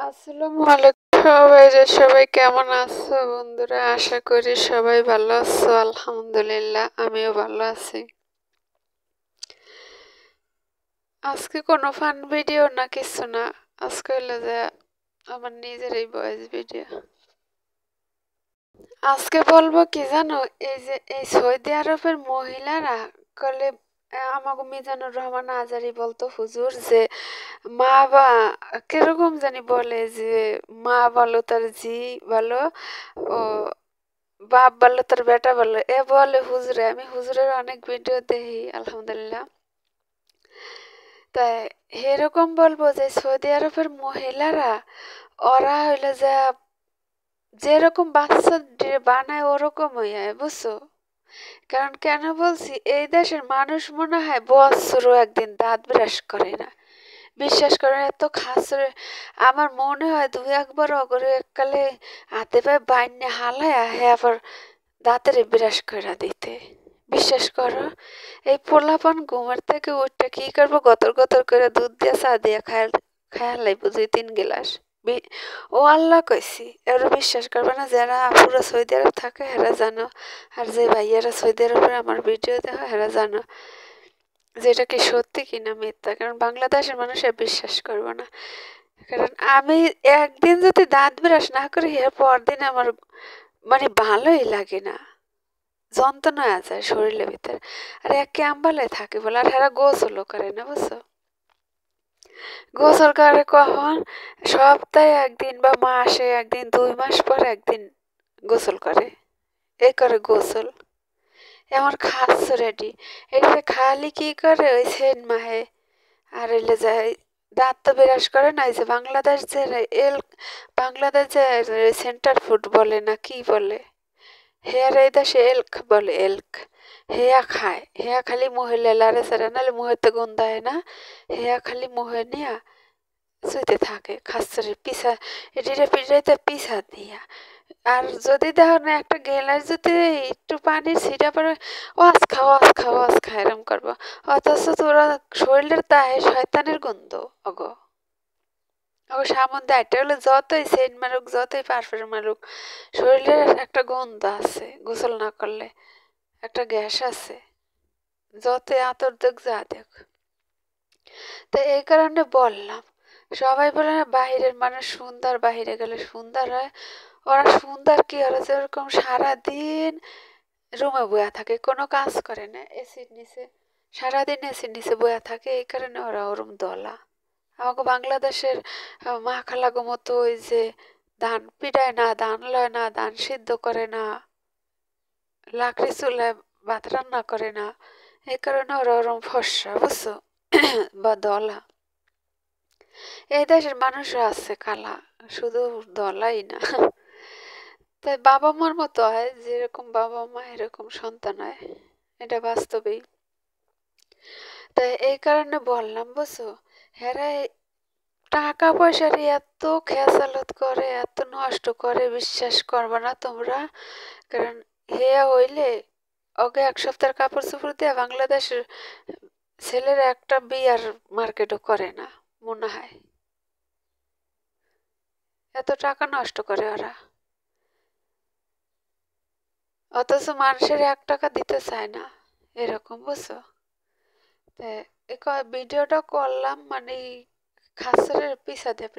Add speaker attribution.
Speaker 1: আসসালামু আলাইকুম সবাই সবাই কেমন আছো বন্ধুরা? আশা করি সবাই ভালো আছো। আলহামদুলিল্লাহ আমিও ভালো আছি। আজকে কোনো ফান ভিডিও না কিছু না, আজকে হলো যে আমার নিজের এই ভয়েস ভিডিও। আজকে বলবো কি জানো, এই যে এই সৌদি আরবের মহিলারা কলে আমাকে মিজানুর রহমান আজারি বলতো হুজুর যে মা বা কিরকম জানি বলে যে মা ভালো তার জি ভালো, ও বাপ বললো তোর বেটা বললো, এ বলে হুজুরে। আমি হুজুরের অনেক ভিডিও দেখি আলহামদুলিল্লাহ। তাই এরকম বলবো যে সৌদি আরবের মহিলারা ওরা হইলো যে যেরকম বাচ্চা বানায় ওরকম হইয়া, বুঝছো? কারণ কেন বলছি, এই দেশের মানুষ মনে হয় বছরও একদিন দাঁত ব্রাশ করে না। বিশ্বাস করেন, এত খাসরে আমার মনে হয় দুই একবার অগরে এককালে হাতে পায়ে বাইনে হালায় আহে আবার দাঁতের ব্রাশ করে দিতে। বিশ্বাস করো, এই পোলাপান ঘুমের থেকে উঠটা কি করবো, গতর গতর করে দুধ দিয়ে চা দিয়ে খায়ালাই বুঝি 3 গ্লাস। ও আল্লাহ কইছি, এরা বিশ্বাস করবে না যারা পুরো সৌদি আরব থাকে হেরা জানো, আর যে ভাইয়ারা সৌদি আরবের আমার ভিডিও দেখো হেরা জানো যে এটা কি সত্যি কিনা মিথ্যা। কারণ বাংলাদেশের মানুষ বিশ্বাস করবে না। কারণ আমি একদিন যদি দাঁত ব্রাশ না করি এর পরদিন আমার মানে ভালোই লাগে না, যন্ত্রণা আছে শরীরের ভিতরে। আর এক ক্যাম্বালে থাকে বলে, আর হেরা গোসলও করে না, বুঝছো? গোসল করে কখন? সপ্তাহে একদিন বা মাসে একদিন, 2 মাস পর একদিন গোসল করে। এই করে গোসল আমার খাস রেডি। এটা খালি কি করে ওই সেন মাহে আর এলে যায় দাঁত তো বিরাজ করে না। এই যে বাংলাদেশ যে এল বাংলাদেশ যে সেন্টার ফুড বলে না কি বলে, হেয়ার এই দেশে এলক বলে, এলক। হেয়া খায়, হেয়া খালি মুহে লেলারে সেরে নাহলে মুহেতে গন্ধায় না। হেয়া খালি মুহে নিয়া শুইতে থাকে খাসরে পিছা, এটিরে পিড়াইতে পিছা দিয়া। আর যদি দেখো না একটা গেলার যদি একটু পানির ছিটা পরে, ওয়াজ খা ওয়াজ খা ওয়াজ খা এরম করবো। অথচ তোরা শরীরের দায়ে শয়তানের গন্ধ অগো। ওর সামনে এটা হলো যতই সেন্ট মারুক যতই পারফিউম মারুক, শরীরের একটা গন্ধ আছে গোসল না করলে, একটা গ্যাস আছে যতই আতর দেখ যা দেখ। তো এই কারণে বললাম, সবাই বলে না বাহিরের মানুষ সুন্দর, বাহিরে গেলে সুন্দর হয়। ওরা সুন্দর কি, ওরা যেরকম সারাদিন রুমে বয়া থাকে, কোনো কাজ করে না, এসির নিচে সারাদিন এসির নিচে বয়া থাকে, এই কারণে ওরা ওরম দলা। আমাকে বাংলাদেশের মা খালাগো মতো ওই যে ধান পিটায় না, ধান লয় না, ধান সিদ্ধ করে না, লাকড়ি চুলায় ভাত রান্না করে না, এই কারণে ওরা ওরম ফর্সা, বুঝছো? বা দলা। এই দেশের মানুষরা আছে কালা, শুধু দলাই না। তাই বাবা মার মতো হয়, যেরকম বাবা মা এরকম সন্তান হয়, এটা বাস্তবেই। তাই এই কারণে বললাম, বুঝছো? হেরা টাকা পয়সার এত খেসালত করে, এত নষ্ট করে, বিশ্বাস করবে না তোমরা। কারণ হেয়া হইলে ওকে 1 সপ্তাহের কাপড় চোপড় দিয়ে বাংলাদেশের ছেলেরা একটা বিয়ার মার্কেটও করে না মনে হয়, এত টাকা নষ্ট করে ওরা। অথচ মানুষের 1 টাকা দিতে চায় না, এরকম, বুঝছো? ভিডিওটা করলাম মানে খাসরের পিছা দিয়ে